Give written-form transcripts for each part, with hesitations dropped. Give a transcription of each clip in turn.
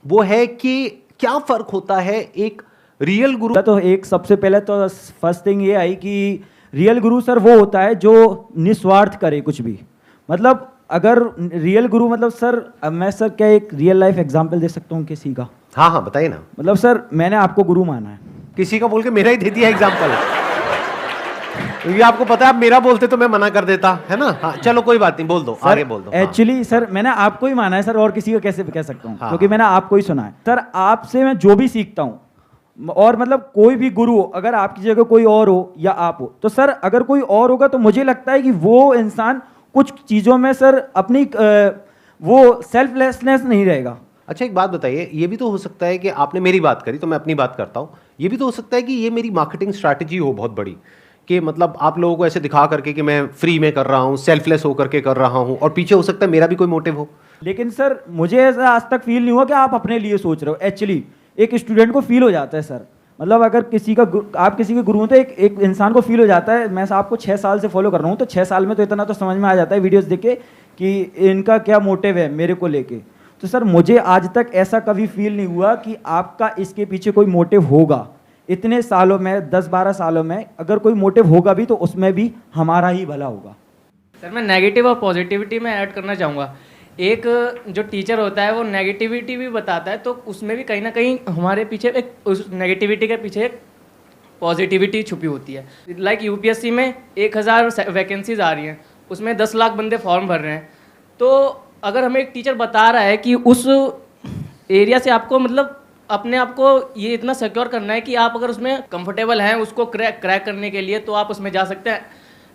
वो है कि क्या फर्क होता है एक रियल गुरु। तो एक सबसे पहले तो फर्स्ट थिंग ये आई कि रियल गुरु सर वो होता है जो निस्वार्थ करे कुछ भी। मतलब अगर रियल गुरु मतलब सर, अब मैं सर क्या एक रियल लाइफ एग्जांपल दे सकता हूँ किसी का? हाँ हाँ बताइए ना। मतलब सर मैंने आपको गुरु माना है। किसी का बोल के मेरा ही दे दिया एग्जाम्पल। क्योंकि आपको पता है आप मेरा बोलते तो मैं मना कर देता है ना। हाँ चलो कोई बात नहीं, बोल दो, आगे बोल दो। एक्चुअली सर मैंने आपको ही माना है सर, और किसी का कैसे कह सकता हूँ? हाँ, क्योंकि मैंने आपको ही सुना है सर। आपसे मैं जो भी सीखता हूँ, और मतलब कोई भी गुरु हो, अगर आपकी जगह कोई और हो या आप हो, तो सर अगर कोई और होगा तो मुझे लगता है कि वो इंसान कुछ चीज़ों में सर अपनी वो सेल्फलेसनेस नहीं रहेगा। अच्छा एक बात बताइए, ये भी तो हो सकता है कि आपने मेरी बात करी तो मैं अपनी बात करता हूँ, ये भी तो हो सकता है कि ये मेरी मार्केटिंग स्ट्रैटेजी हो बहुत बड़ी, कि मतलब आप लोगों को ऐसे दिखा करके कि मैं फ्री में कर रहा हूँ, सेल्फलेस होकर के कर रहा हूँ, और पीछे हो सकता है मेरा भी कोई मोटिव हो। लेकिन सर मुझे ऐसा आज तक फील नहीं हुआ कि आप अपने लिए सोच रहे हो। एक्चुअली एक स्टूडेंट को फील हो जाता है सर। मतलब अगर किसी का आप किसी के गुरु हो तो एक इंसान को फील हो जाता है। मैं आपको 6 साल से फॉलो कर रहा हूँ, तो 6 साल में तो इतना तो समझ में आ जाता है वीडियोस देख के कि इनका क्या मोटिव है मेरे को लेके। तो सर मुझे आज तक ऐसा कभी फील नहीं हुआ कि आपका इसके पीछे कोई मोटिव होगा। इतने सालों में 10-12 सालों में अगर कोई मोटिव होगा भी तो उसमें भी हमारा ही भला होगा। सर मैं नेगेटिव और पॉजिटिविटी में ऐड करना चाहूँगा। एक जो टीचर होता है वो नेगेटिविटी भी बताता है, तो उसमें भी कहीं ना कहीं हमारे पीछे एक, उस नेगेटिविटी के पीछे एक पॉजिटिविटी छुपी होती है। लाइक यूपीएससी में 1000 वैकेंसीज आ रही हैं, उसमें 10 लाख बंदे फॉर्म भर रहे हैं। तो अगर हमें एक टीचर बता रहा है कि उस एरिया से आपको मतलब अपने आप को ये इतना सिक्योर करना है कि आप अगर उसमें कंफर्टेबल हैं उसको क्रैक करने के लिए, तो आप उसमें जा सकते हैं,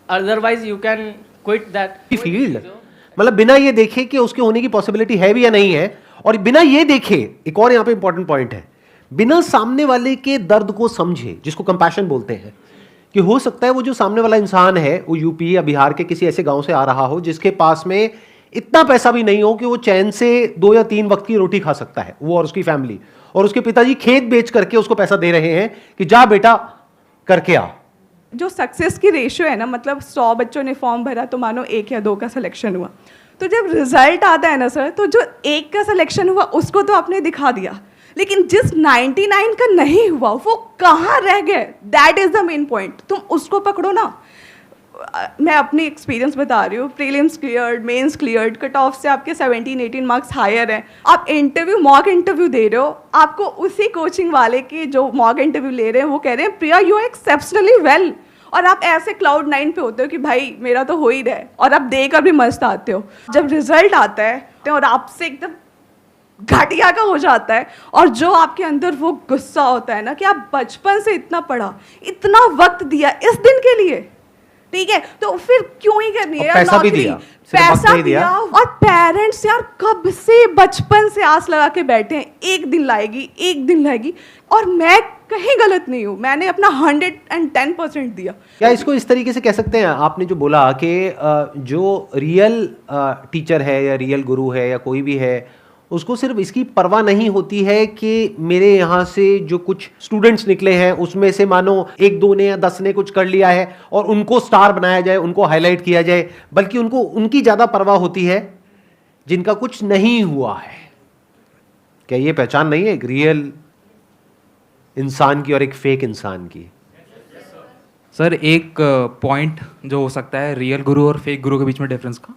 otherwise you can quit that field. मतलब बिना ये देखे कि उसके होने की पॉसिबिलिटी है भी या नहीं है, और बिना ये देखे, एक और यहाँ पे इंपॉर्टेंट पॉइंट है, बिना सामने वाले के दर्द को समझे, जिसको कंपैशन बोलते हैं, कि हो सकता है वो जो सामने वाला इंसान है वो यूपी या बिहार के किसी ऐसे गांव से आ रहा हो जिसके पास में इतना पैसा भी नहीं हो कि वो चैन से 2 या 3 वक्त की रोटी खा सकता है, वो और उसकी फैमिली, और उसके पिताजी खेत बेच करके उसको पैसा दे रहे हैं कि जा बेटा करके आ। जो सक्सेस की रेशियो है ना, मतलब 100 बच्चों ने फॉर्म भरा तो मानो 1 या 2 का सिलेक्शन हुआ। तो जब रिजल्ट आता है ना सर, तो जो 1 का सिलेक्शन हुआ उसको तो आपने दिखा दिया, लेकिन जिस 99 का नहीं हुआ वो कहाँ रह गए, that is the main point. तुम उसको पकड़ो ना। मैं अपनी एक्सपीरियंस बता रही हूँ। Prelims cleared, mains cleared, cut off से आपके 17-18 मार्क्स हायर हैं। आप इंटरव्यू, मॉक इंटरव्यू दे रहे हो, आपको उसी कोचिंग वाले के जो मॉक इंटरव्यू ले रहे हैं वो कह रहे हैं प्रिया यू आर एक्सेप्शनली वेल, और आप ऐसे क्लाउड 9 पे होते हो कि भाई मेरा तो हो ही रहा है, और आप देकर भी मस्त आते हो। जब रिजल्ट आता है और आपसे एकदम घटिया का हो जाता है, और जो आपके अंदर वो गुस्सा होता है ना कि आप बचपन से इतना पढ़ा, इतना वक्त दिया इस दिन के लिए, ठीक है, तो फिर क्यों ही करनी है यार पैसा भी नौकरी? दिया, सिर्फ वक्त पैसा नहीं दिया। और पेरेंट्स यार कब से बचपन से आस लगा के बैठे हैं, एक दिन लाएगी, एक दिन लाएगी, और मैं कहीं गलत नहीं हूँ, मैंने अपना 110% दिया। क्या इसको इस तरीके से कह सकते हैं, आपने जो बोला कि जो रियल टीचर है या रियल गुरु है या कोई भी है, उसको सिर्फ इसकी परवाह नहीं होती है कि मेरे यहाँ से जो कुछ स्टूडेंट्स निकले हैं उसमें से मानो 1-2 ने या 10 ने कुछ कर लिया है और उनको स्टार बनाया जाए, उनको हाईलाइट किया जाए, बल्कि उनको उनकी ज़्यादा परवाह होती है जिनका कुछ नहीं हुआ है। क्या ये पहचान नहीं है एक रियल इंसान की और एक फेक इंसान की? सर एक पॉइंट जो हो सकता है रियल गुरु और फेक गुरु के बीच में डिफरेंस का,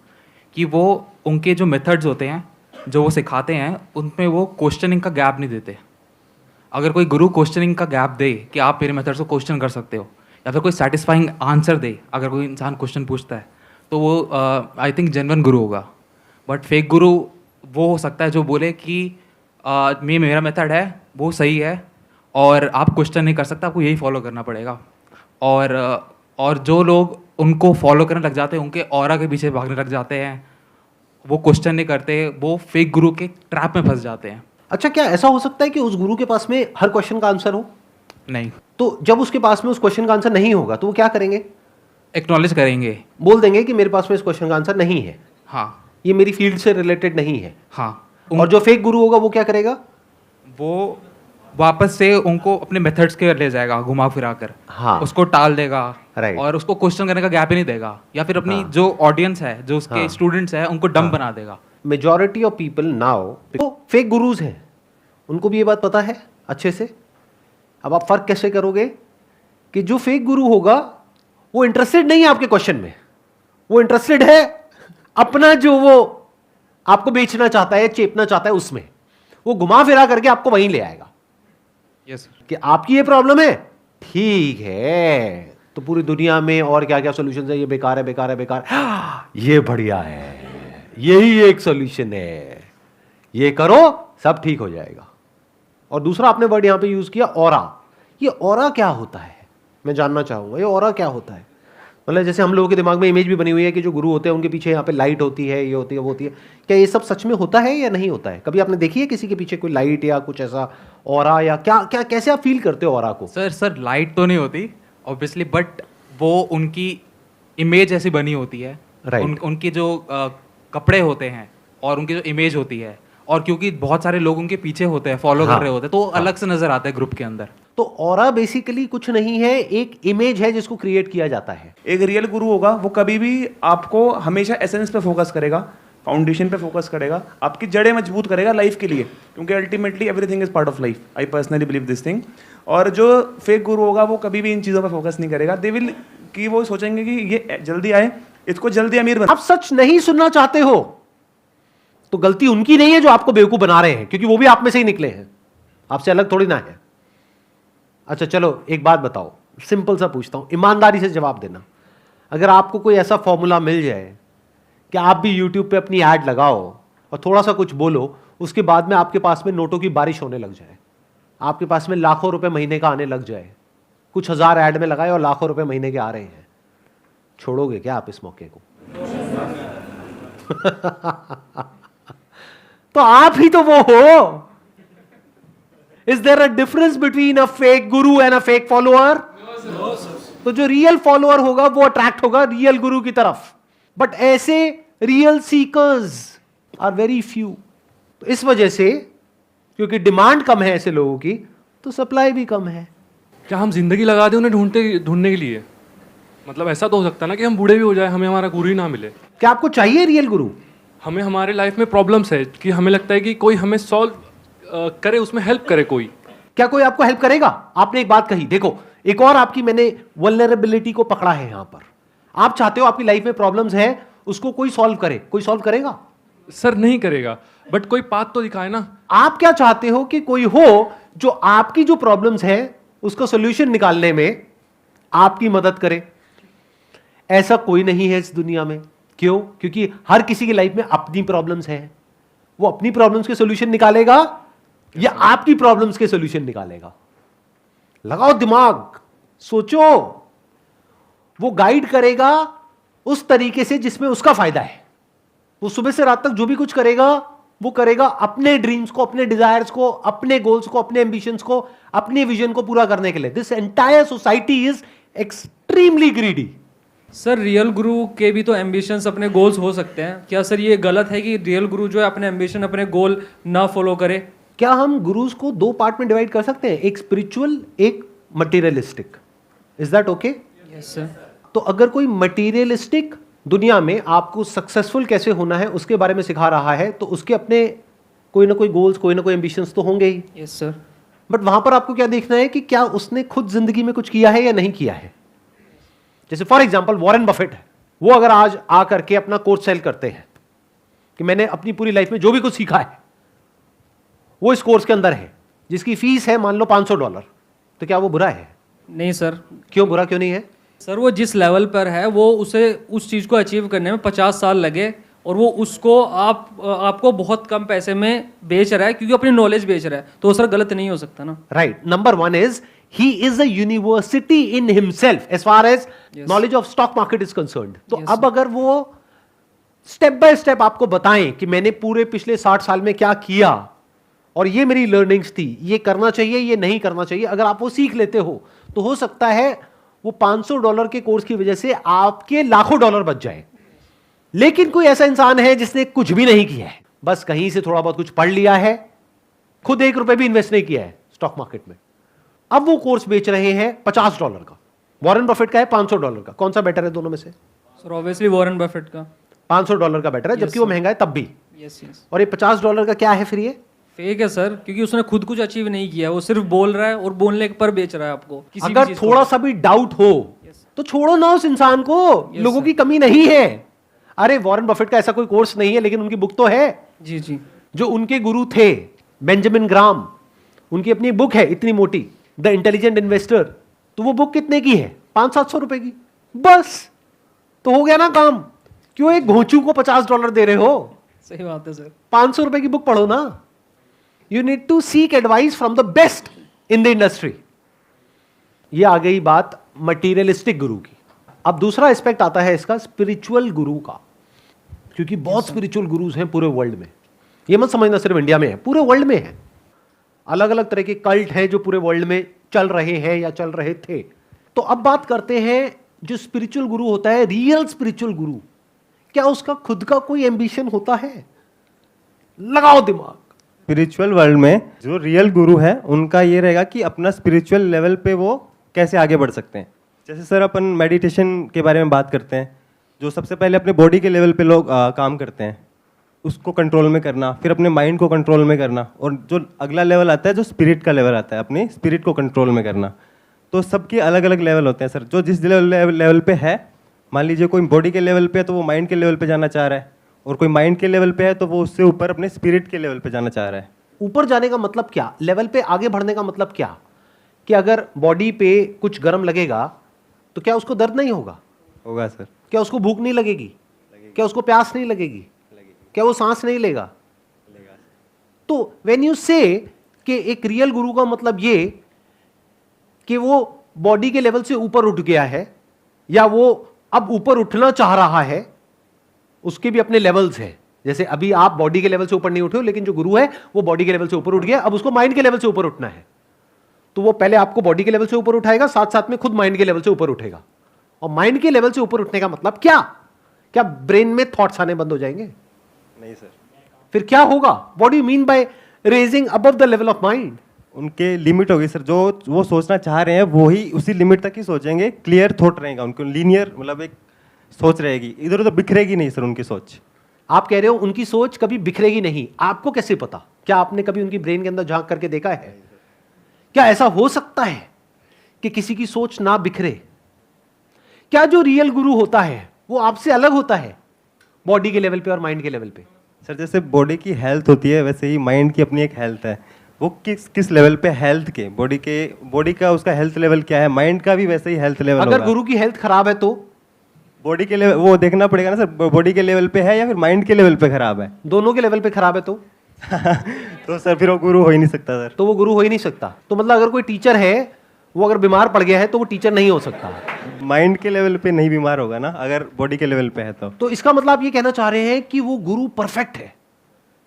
कि वो उनके जो मेथड्स होते हैं जो वो सिखाते हैं उनमें वो क्वेश्चनिंग का गैप नहीं देते। अगर कोई गुरु क्वेश्चनिंग का गैप दे कि आप मेरे मेथड्स को क्वेश्चन कर सकते हो, या फिर कोई सेटिस्फाइंग आंसर दे अगर कोई इंसान क्वेश्चन पूछता है, तो वो आई थिंक जेन्युइन गुरु होगा। बट फेक गुरु वो हो सकता है जो बोले कि मेरा मेथड है वो सही है और आप क्वेश्चन नहीं कर सकते, आपको यही फॉलो करना पड़ेगा। और जो लोग उनको फॉलो करने लग जाते हैं, उनके ऑरा के पीछे भागने लग जाते हैं, वो क्वेश्चन नहीं करते, वो फेक गुरु के ट्रैप में फंस जाते हैं। अच्छा, क्या ऐसा हो सकता है कि उस गुरु के पास में हर क्वेश्चन का आंसर हो? नहीं। तो जब उसके पास में उस क्वेश्चन का आंसर नहीं होगा तो वो क्या करेंगे? एक्नॉलेज करेंगे, बोल देंगे कि मेरे पास में इस क्वेश्चन का आंसर नहीं है, हाँ, ये मेरी फील्ड से रिलेटेड नहीं है। हाँ। और जो फेक गुरु होगा वो क्या करेगा? वो वापस से उनको अपने मेथड्स के ले जाएगा घुमा फिरा कर, हाँ, उसको टाल देगा, राइट, और उसको क्वेश्चन करने का गैप ही नहीं देगा, या फिर अपनी हाँ, जो ऑडियंस है, जो उसके हाँ, स्टूडेंट्स हैं, उनको डम हाँ, बना देगा। Majority of people now fake gurus हैं, उनको भी ये बात पता है अच्छे से। अब आप फर्क कैसे करोगे कि जो फेक गुरु होगा वो इंटरेस्टेड नहीं है आपके क्वेश्चन में, वो इंटरेस्टेड है अपना जो वो आपको बेचना चाहता है, चेपना चाहता है, उसमें वो घुमा फिरा करके आपको वहीं ले आएगा। Yes sir. कि आपकी ये प्रॉब्लम है, ठीक है, तो पूरी दुनिया में और क्या क्या सॉल्यूशंस है, ये बेकार है, बेकार है, बेकार, ये बढ़िया है, यही एक सॉल्यूशन है, ये करो सब ठीक हो जाएगा। और दूसरा आपने वर्ड यहां पे यूज किया ऑरा। ये ऑरा क्या होता है मैं जानना चाहूंगा, ये ऑरा क्या होता है? मतलब जैसे हम लोगों के दिमाग में इमेज भी बनी हुई है कि जो गुरु होते हैं उनके पीछे यहाँ पे लाइट होती है, ये होती है, वो होती है। क्या ये सब सच में होता है या नहीं होता है? कभी आपने देखी है किसी के पीछे कोई लाइट या कुछ ऐसा ऑरा, या क्या क्या कैसे आप फील करते हो ऑरा को? सर लाइट तो नहीं होती ऑब्वियसली, बट वो उनकी इमेज ऐसी बनी होती है। Right. उनके जो कपड़े होते हैं और उनकी जो इमेज होती है, और क्योंकि बहुत सारे लोग उनके पीछे होते हैं, फॉलो कर रहे होते हैं, तो अलग से नजर आता है ग्रुप के अंदर। तो ऑरा बेसिकली कुछ नहीं है, एक इमेज है जिसको क्रिएट किया जाता है। एक रियल गुरु होगा वो कभी भी आपको हमेशा एसेंस पे फोकस करेगा, फाउंडेशन पे फोकस करेगा, आपकी जड़ें मजबूत करेगा लाइफ के लिए, क्योंकि ultimately everything is part of life. I personally believe this thing. और जो फेक गुरु होगा वो कभी भी इन चीज़ों पे फोकस नहीं करेगा। दे विल कि वो सोचेंगे कि ये जल्दी आए, इसको जल्दी अमीर बना। आप सच नहीं सुनना चाहते हो तो गलती उनकी नहीं है जो आपको बेवकूफ बना रहे हैं, क्योंकि वो भी आप में से ही निकले हैं, आपसे अलग थोड़ी ना है। अच्छा चलो एक बात बताओ, सिंपल सा पूछता हूं, ईमानदारी से जवाब देना। अगर आपको कोई ऐसा फॉर्मूला मिल जाए कि आप भी यूट्यूब पे अपनी ऐड लगाओ और थोड़ा सा कुछ बोलो, उसके बाद में आपके पास में नोटों की बारिश होने लग जाए, आपके पास में लाखों रुपए महीने का आने लग जाए, कुछ हजार ऐड में लगाए और लाखों रुपए महीने के आ रहे हैं, छोड़ोगे क्या आप इस मौके को? तो आप ही तो वो हो। Is there a difference between a fake guru and a fake follower? तो जो रियल फॉलोअर होगा वो अट्रैक्ट होगा रियल गुरु की तरफ, बट ऐसे real seekers are very few. तो इस वजह से, क्योंकि डिमांड कम है ऐसे लोगों की, तो सप्लाई भी कम है। क्या हम जिंदगी लगा दें उन्हें ढूंढने के लिए? मतलब ऐसा तो हो सकता है ना कि हम बूढ़े भी हो जाए, हमें हमारा गुरु ही ना मिले। क्या आपको चाहिए रियल गुरु? हमें हमारे लाइफ में प्रॉब्लम्स है कि हमें लगता है कि कोई हमें सॉल्व करे, उसमें हेल्प करे कोई। क्या कोई आपको हेल्प करेगा? आपने एक बात कही, देखो एक और आपकी मैंने वल्नरेबिलिटी को पकड़ा है यहां पर। आप चाहते हो आपकी लाइफ में प्रॉब्लम्स है, उसको कोई सॉल्व करे, कोई सॉल्व करेगा? सर नहीं करेगा, बट कोई पाथ तो दिखाए ना। आप क्या चाहते हो कि कोई हो जो आपकी जो प्रॉब्लम्स है उसका सॉल्यूशन निकालने में आपकी मदद करे। ऐसा कोई नहीं है इस दुनिया में। क्यों? क्योंकि हर किसी की लाइफ में अपनी प्रॉब्लम्स हैं। वो अपनी प्रॉब्लम्स के सॉल्यूशन निकालेगा या आपकी प्रॉब्लम्स के सॉल्यूशन निकालेगा? लगाओ दिमाग, सोचो। वो गाइड करेगा उस तरीके से जिसमें उसका फायदा है। वो सुबह से रात तक जो भी कुछ करेगा वो करेगा अपने ड्रीम्स को, अपने डिजायर्स को, अपने गोल्स को, अपने एम्बिशंस को, अपने विजन को पूरा करने के लिए। This entire society is extremely greedy. Sir real गुरु के भी तो एम्बिशंस, अपने गोल्स हो सकते हैं। क्या सर ये गलत है कि रियल गुरु जो है अपने एम्बिशन, अपने गोल ना फॉलो करे? क्या हम गुरुज को दो पार्ट में डिवाइड कर सकते हैं, एक स्पिरिचुअल, एक materialistic? Is that okay? Yes sir. तो अगर कोई मटेरियलिस्टिक दुनिया में आपको सक्सेसफुल कैसे होना है उसके बारे में सिखा रहा है, तो उसके अपने कोई ना कोई गोल्स, कोई ना कोई एम्बिशंस तो होंगे ही। Yes sir. बट वहां पर आपको क्या देखना है कि क्या उसने खुद जिंदगी में कुछ किया है या नहीं किया है। जैसे फॉर एग्जांपल वॉरेन बफेट है, वो अगर आज आकर के अपना कोर्स सेल करते हैं कि मैंने अपनी पूरी लाइफ में जो भी कुछ सीखा है वो इस कोर्स के अंदर है, जिसकी फीस है मान लो $500, तो क्या वो बुरा है? नहीं सर। क्यों बुरा क्यों नहीं है? सर वो जिस लेवल पर है, वो उसे उस चीज़ को अचीव करने में 50 साल लगे, और वो उसको आपको बहुत कम पैसे में बेच रहा है क्योंकि अपनी नॉलेज बेच रहा है, तो सर गलत नहीं हो सकता ना। Right. Number one is he is a university in himself as far as knowledge of stock market is concerned. तो अब अगर वो स्टेप बाय स्टेप आपको बताएं कि मैंने पूरे पिछले 60 साल में क्या किया और ये मेरी लर्निंग्स थी, ये करना चाहिए, ये नहीं करना चाहिए, अगर आप वो सीख लेते हो तो हो सकता है वो $500 के कोर्स की वजह से आपके लाखों डॉलर बच जाए। लेकिन कोई ऐसा इंसान है जिसने कुछ भी नहीं किया है, बस कहीं से थोड़ा बहुत कुछ पढ़ लिया है, खुद $1 भी इन्वेस्ट नहीं किया है स्टॉक मार्केट में, अब वो कोर्स बेच रहे हैं $50 का। वॉरेन बफेट का है $500 का। कौन सा बेटर है दोनों में से? सर ऑब्वियसली वॉरेन बफेट का। $500 का बेटर है, जबकि वो महंगा है तब भी। Yes yes. और ये $50 का क्या है फिर? ये फेक है सर, क्योंकि उसने खुद कुछ अचीव नहीं किया, वो सिर्फ बोल रहा है और बोलने पर बेच रहा है आपको किसी भी अगर चीज़ को। थोड़ा सा भी डाउट हो तो छोड़ो ना उस इंसान को, लोगों की कमी नहीं है। अरे वॉरेन बफेट का ऐसा कोई कोर्स नहीं है, लेकिन उनकी बुक तो है। जी जी। जो उनके गुरु थे बेंजामिन ग्राम, उनकी अपनी बुक है इतनी मोटी, द इंटेलिजेंट इन्वेस्टर। तो वो बुक कितने की है? 500-700 रुपए की, बस तो हो गया ना काम। क्यों एक घोंचू को $50 दे रहे हो? सही बात है सर। 500 रुपए की बुक पढ़ो ना। You need to seek advice from the best in the industry. ये आ गई बात मटीरियलिस्टिक गुरु की। अब दूसरा एस्पेक्ट आता है इसका स्पिरिचुअल गुरु का, क्योंकि बहुत स्पिरिचुअल गुरुज हैं पूरे वर्ल्ड में। ये मत समझना सिर्फ इंडिया में है, पूरे वर्ल्ड में है। अलग अलग तरह के कल्ट हैं जो पूरे वर्ल्ड में चल रहे हैं या चल रहे थे। तो अब बात करते हैं जो स्पिरिचुअल गुरु होता है, रियल स्पिरिचुअल गुरु, क्या उसका खुद का कोई एम्बिशन होता है? लगाओ दिमाग। स्पिरिचुअल वर्ल्ड में जो रियल गुरु है उनका ये रहेगा कि अपना स्पिरिचुअल लेवल पे वो कैसे आगे बढ़ सकते हैं। जैसे सर अपन मेडिटेशन के बारे में बात करते हैं, जो सबसे पहले अपने बॉडी के लेवल पे लोग काम करते हैं, उसको कंट्रोल में करना, फिर अपने माइंड को कंट्रोल में करना, और जो अगला लेवल आता है जो स्पिरिट का लेवल आता है, अपनी स्पिरिट को कंट्रोल में करना। तो सबके अलग अलग लेवल होते हैं सर। जो जिस लेवल पे है, मान लीजिए कोई बॉडी के लेवल पे है तो वो माइंड के लेवल पे जाना चाह रहा है, और कोई माइंड के लेवल पे है तो वो उससे ऊपर अपने स्पिरिट के लेवल पे जाना चाह रहा है। ऊपर जाने का मतलब क्या? लेवल पे आगे बढ़ने का मतलब क्या? कि अगर बॉडी पे कुछ गर्म लगेगा तो क्या उसको दर्द नहीं होगा? होगा सर। क्या उसको भूख नहीं लगेगी? क्या उसको प्यास नहीं लगेगी? क्या वो सांस नहीं लेगा? तो व्हेन यू से कि एक रियल गुरु का मतलब ये कि वो बॉडी के लेवल से ऊपर उठ गया है, या वो अब ऊपर उठना चाह रहा है, उसके भी अपने लेवल्स हैं। जैसे अभी आप बॉडी के लेवल से ऊपर नहीं उठे हो, लेकिन जो गुरु है वो बॉडी के लेवल से ऊपर उठ गया, अब उसको माइंड के लेवल से ऊपर उठना है। तो वो पहले आपको बॉडी के लेवल से ऊपर उठाएगा, साथ साथ में खुद माइंड के लेवल से ऊपर उठेगा। और माइंड के लेवल से ऊपर उठने का मतलब क्या? क्या ब्रेन में थॉट्स आने बंद हो जाएंगे? नहीं सर। फिर क्या होगा? What do you mean by raising above the level of mind? उनके लिमिट होगी सर, जो वो सोचना चाह रहे हैं वो ही उसी लिमिट तक ही सोचेंगे। क्लियर थॉट रहेगा उनको, लीनियर मतलब एक सोच रहेगी, इधर उधर बिखरेगी नहीं सर उनकी सोच। आप कह रहे हो उनकी सोच कभी बिखरेगी नहीं, आपको कैसे पता? क्या आपने कभी उनकी ब्रेन के अंदर झांक करके देखा है? क्या ऐसा हो सकता है कि किसी की सोच ना बिखरे? क्या जो रियल गुरु होता है वो आपसे अलग होता है बॉडी के लेवल पे और माइंड के लेवल पे? सर जैसे बॉडी की हेल्थ होती है वैसे ही माइंड की अपनी एक हेल्थ है। वो किस लेवल पे हेल्थ के बॉडी का उसका हेल्थ लेवल क्या है, माइंड का भी वैसे ही हेल्थ लेवल अगर गुरु की हेल्थ खराब है तो बॉडी के लेवल वो देखना पड़ेगा ना सर, बॉडी के लेवल पे है या फिर माइंड के लेवल पे खराब है। दोनों के लेवल पे खराब है तो तो सर फिर वो गुरु हो ही नहीं सकता सर। तो वो गुरु हो ही नहीं सकता। तो मतलब अगर कोई टीचर है वो अगर बीमार पड़ गया है तो वो टीचर नहीं हो सकता। माइंड के लेवल पे नहीं बीमार होगा ना, अगर बॉडी के लेवल पे है तो इसका मतलब आप ये कहना चाह रहे हैं कि वो गुरु परफेक्ट है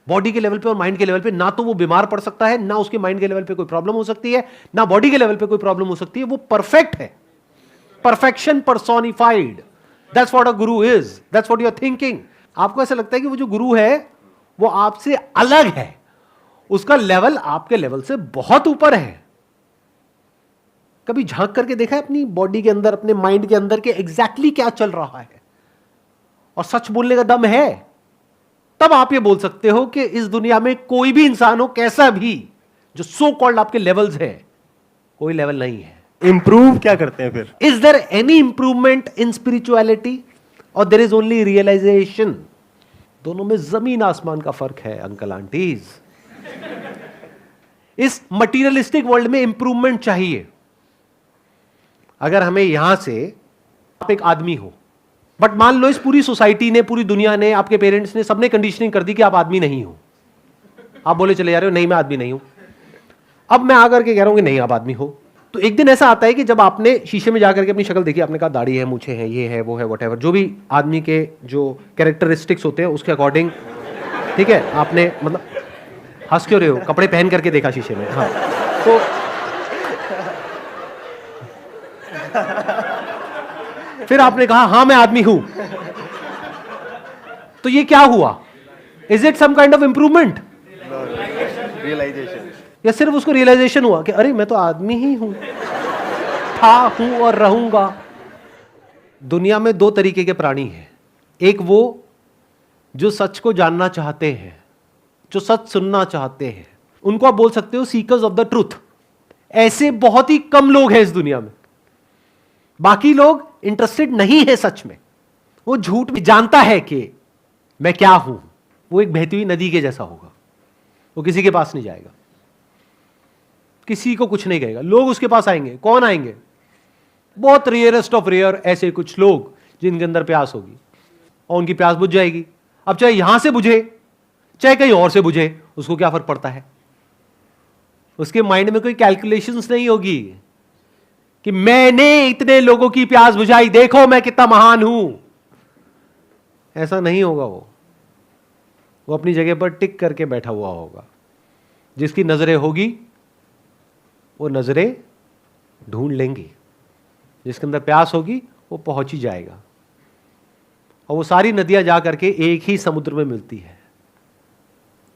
बॉडी के लेवल पे और माइंड के लेवल पे। ना तो वो बीमार पड़ सकता है, ना उसके माइंड के लेवल पे कोई प्रॉब्लम हो सकती है, ना बॉडी के लेवल पे कोई प्रॉब्लम हो सकती है। वो परफेक्ट है, perfection personified. That's what a guru is, that's what you are thinking. आपको ऐसा लगता है कि वो जो गुरु है वो आपसे अलग है, उसका लेवल आपके लेवल से बहुत ऊपर है। कभी झांक करके देखा है अपनी बॉडी के अंदर, अपने माइंड के अंदर के एग्जैक्टली क्या चल रहा है? और सच बोलने का दम है तब आप ये बोल सकते हो कि इस दुनिया में कोई भी इंसान हो कैसा भी, जो सो कॉल्ड आपके लेवल्स है, कोई लेवल नहीं है। इंप्रूव क्या करते हैं फिर? Is there any improvement in spirituality और देयर इज ओनली रियलाइजेशन? दोनों में जमीन आसमान का फर्क है अंकल आंटीज। इस मटीरियलिस्टिक वर्ल्ड में इंप्रूवमेंट चाहिए। अगर हमें यहां से, आप एक आदमी हो, बट मान लो इस पूरी सोसाइटी ने, पूरी दुनिया ने, आपके पेरेंट्स ने, सबने कंडीशनिंग कर दी कि आप आदमी नहीं हो। आप बोले चले जा रहे हो नहीं मैं आदमी नहीं हूं। अब मैं आकर के कह रहा हूं कि नहीं आप आदमी हो। तो एक दिन ऐसा आता है कि जब आपने शीशे में जाकर के अपनी शक्ल देखी, आपने कहा दाढ़ी है, मूछें हैं, ये है, वो है, व्हाटएवर, जो भी आदमी के जो कैरेक्टरिस्टिक्स होते हैं उसके अकॉर्डिंग, ठीक है, आपने मतलब हंस क्यों रहे हो, कपड़े पहन करके देखा शीशे में, हाँ, तो फिर आपने कहा हाँ मैं आदमी हूं। तो ये क्या हुआ? Is it some kind of improvement? Realization. या सिर्फ उसको रियलाइजेशन हुआ कि अरे मैं तो आदमी ही हूं, था, हूं और रहूंगा। दुनिया में दो तरीके के प्राणी हैं। एक वो जो सच को जानना चाहते हैं, जो सच सुनना चाहते हैं, उनको आप बोल सकते हो सीकर्स ऑफ द ट्रूथ। ऐसे बहुत ही कम लोग हैं इस दुनिया में। बाकी लोग इंटरेस्टेड नहीं है सच में, वो झूठ भी जानता है कि मैं क्या हूं। वो एक बहती हुई नदी के जैसा होगा, वो किसी के पास नहीं जाएगा, किसी को कुछ नहीं कहेगा। लोग उसके पास आएंगे, कौन आएंगे? बहुत रेयरेस्ट ऑफ रेयर ऐसे कुछ लोग जिनके अंदर प्यास होगी और उनकी प्यास बुझ जाएगी। अब चाहे यहां से बुझे चाहे कहीं और से बुझे, उसको क्या फर्क पड़ता है? उसके माइंड में कोई कैलकुलेशंस नहीं होगी कि मैंने इतने लोगों की प्यास बुझाई, देखो मैं कितना महान हूं। ऐसा नहीं होगा। वो अपनी जगह पर टिक करके बैठा हुआ होगा। जिसकी नजरें होगी वो नजरें ढूंढ लेंगी, जिसके अंदर प्यास होगी वो पहुंच ही जाएगा। और वो सारी नदियां जाकर के एक ही समुद्र में मिलती है।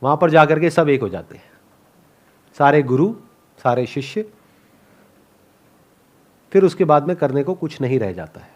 वहां पर जाकर के सब एक हो जाते हैं, सारे गुरु, सारे शिष्य। फिर उसके बाद में करने को कुछ नहीं रह जाता है।